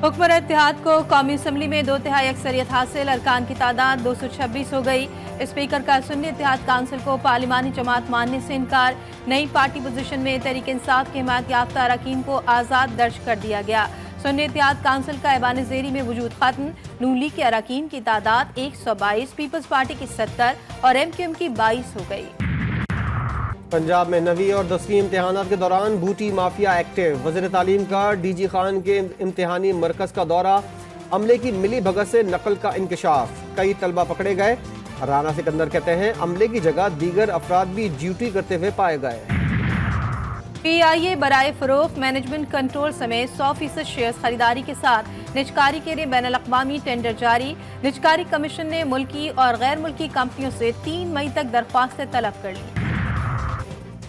हुक्मरान इत्तेहाद को कौमी असम्बली में 2/3 अक्सरियत हासिल, अरकान की तादाद 226 हो गई। स्पीकर का सुन्नी इत्तेहाद काउंसिल को पार्लिमानी जमात मानने से इनकार। नई पार्टी पोजीशन में तहरीक इंसाफ के हिमायत याफ्ता अरकान को आज़ाद दर्ज कर दिया गया। सुन्नी इत्तेहाद काउंसिल का ऐवान ज़ेरी में वजूद खत्म। नून लीग के अरकान की तादाद 122, पीपल्स पार्टी की 70 और MQM की 22 हो गई। पंजाब में 9वीं और 10वीं इम्तिहानात के दौरान बूटी माफिया एक्टिव। वज़ीर तालीम का DG खान के इम्तिहानी मरकज़ का दौरा, अमले की मिली भगत से नकल का इंकशाफ, कई तलबा पकड़े गए। राना सिकंदर कहते हैं अमले की जगह दीगर अफराद भी ड्यूटी करते हुए पाए गए। PIA बराए फरोख्त मैनेजमेंट कंट्रोल समेत 100% शेयर्स खरीदारी के साथ निजकारी के लिए बैनुल-अक़वामी टेंडर जारी। निजकारी कमीशन ने मुल्की और गैर मुल्की कंपनियों से 3 मई तक दरख्वास्तें तलब कर ली।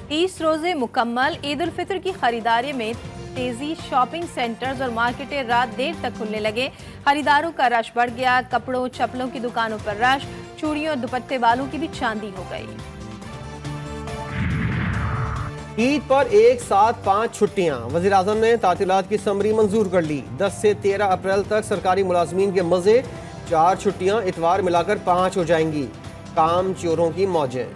30 रोजे मुकम्मल। ईद उल फितर की खरीदारी में तेजी। शॉपिंग सेंटर्स और मार्केटें रात देर तक खुलने लगे। खरीदारों का रश बढ़ गया। कपड़ों चप्पलों की दुकानों पर रश। चूड़ियों और दुपट्टे वालों की भी चांदी हो गई। ईद पर एक साथ 5 छुट्टियां। वज़ीर आज़म ने तातीलात की समरी मंजूर कर ली। 10 से 13 अप्रैल तक सरकारी मुलाजमीन के मजे। 4 छुट्टियां इतवार मिलाकर 5 हो जाएंगी। काम चोरों की मौजें।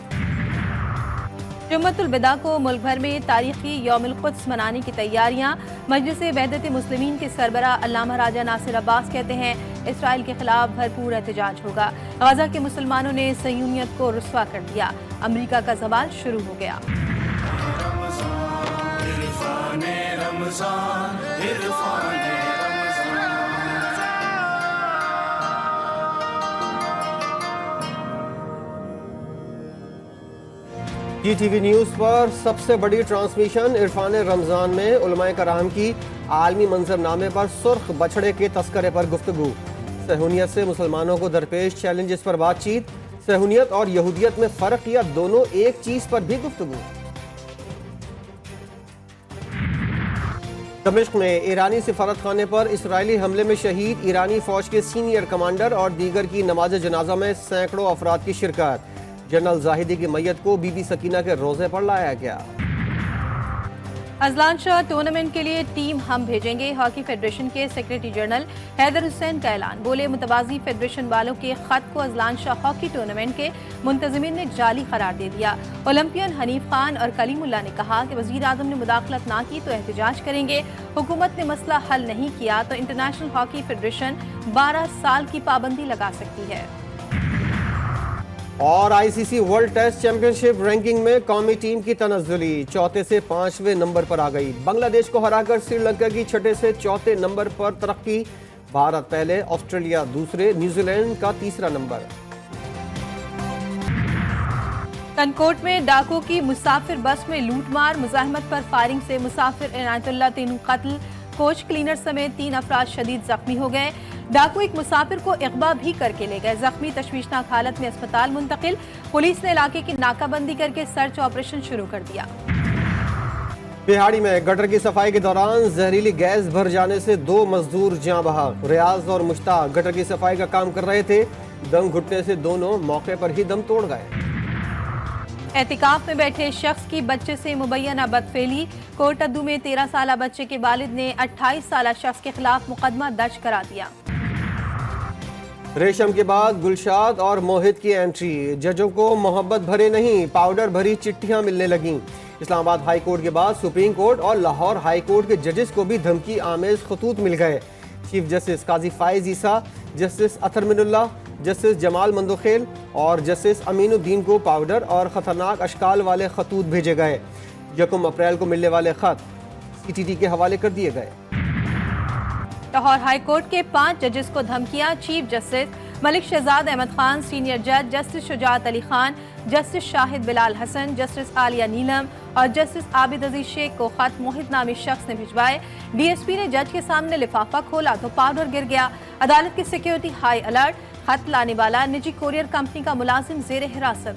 जुम्मतुल विदा को मुल्क भर में तारीखी यौमुल कुद्स मनाने की तैयारियां। मजलिस वहदत मुस्लिमीन के सरबरा अल्लामा राजा नासिर अब्बास कहते हैं इसराइल के खिलाफ भरपूर एहतजाज होगा। गाजा के मुसलमानों ने सयूनियत को रुस्वा कर दिया। अमरीका का सवाल शुरू हो गया। GTV न्यूज़ पर सबसे बड़ी ट्रांसमिशन इरफान रमज़ान में उलमाए कराम की आलमी मंजरनामे पर सुर्ख बछड़े के तस्करे पर गुफ्तगू। सहूनियत से मुसलमानों को दरपेश चैलेंजेस पर बातचीत। सहूनियत और यहूदियत में फ़र्क या दोनों एक चीज़ पर भी गुफ्तगू। दमिश्क में ईरानी सिफारत खाने पर इसराइली हमले में शहीद। ईरानी फौज के सीनियर कमांडर और दीगर की नमाज जनाजा में सैकड़ों अफराद की शिरकत। जनरल जाहिदी की मैयत को बीबी सकीना के रोजे पर लाया गया। अजलान शाह टूर्नामेंट के लिए टीम हम भेजेंगे। हॉकी फेडरेशन के सेक्रेटरी जनरल हैदर हुसैन का ऐलान। बोले मुतवाजी फेडरेशन वालों के खत को अजलान शाह हॉकी टूर्नामेंट के मुंतजिमीन ने जाली करार दे दिया। ओलंपियन हनीफ खान और कलीमुल्लाह ने कहा कि वजीर आजम ने मुदाखलत ना की तो एहतजाज करेंगे। हुकूमत ने मसला हल नहीं किया तो इंटरनेशनल हॉकी फेडरेशन 12 साल की पाबंदी लगा सकती है। और ICC world test championship ranking में कौमी टीम की तनज़्ज़ुली 4थे से 5वें नंबर पर आ गई। बांग्लादेश को हराकर श्रीलंका की 6ठे से 4थे नंबर पर तरक्की। भारत पहले, ऑस्ट्रेलिया दूसरे, न्यूजीलैंड का 3रा नंबर। कनकोट में डाकुओं की मुसाफिर बस में लूटमार। मुजाहिमत पर फायरिंग से मुसाफिर इनायतुल्लाह तीनू कत्ल। कोच क्लीनर समेत 3 अफराद शदीद जख्मी हो गए। डाकू एक मुसाफिर को अगवा भी करके ले गए। जख्मी तशवीशनाक हालत में अस्पताल मुंतकिल। पुलिस ने इलाके की नाकाबंदी करके सर्च ऑपरेशन शुरू कर दिया। बिहाड़ी में गटर की सफाई के दौरान जहरीली गैस भर जाने से 2 मजदूर जान बहक। रियाज और मुश्ताक गटर की सफाई का काम कर रहे थे। दम घुटने से दोनों मौके पर ही दम तोड़ गए। एहतिकाफ में बैठे शख्स की बच्चे से मुबैना बदफेली। कोटअद्दू में 13 साला बच्चे के वालिद ने 28 साला शख्स के खिलाफ मुकदमा दर्ज करा दिया। रेशम के बाद गुलशाद और मोहित की एंट्री। जजों को मोहब्बत भरे नहीं पाउडर भरी चिट्ठियां मिलने लगीं। इस्लामाबाद हाई कोर्ट के बाद सुप्रीम कोर्ट और लाहौर हाई कोर्ट के जजेस को भी धमकी आमेज खतूत मिल गए। चीफ जस्टिस काजी फाइज ईसा, जस्टिस अतर मिनुल्लाह, जस्टिस जमाल मंदोखेल और जस्टिस अमीनुद्दीन को पाउडर और खतरनाक अशकाल वाले खतूत भेजे गए। 1 अप्रैल को मिलने वाले खत CTT के हवाले कर दिए गए। लाहौर हाई कोर्ट के 5 जजेस को धमकियां। Chief justice Malik Shahzad Ahmed Khan, senior जज justice Shujaat Ali Khan, justice Shahid Bilal Hasan, justice Aliya Neelam और जस्टिस आबिद अजीज शेख को खत मोहित नामी शख्स ने भिजवाए। DSP ने जज के सामने लिफाफा खोला तो पाउडर गिर गया। अदालत की सिक्योरिटी हाई अलर्ट। खत लाने वाला निजी कोरियर कंपनी का मुलाजिम जेर हिरासत।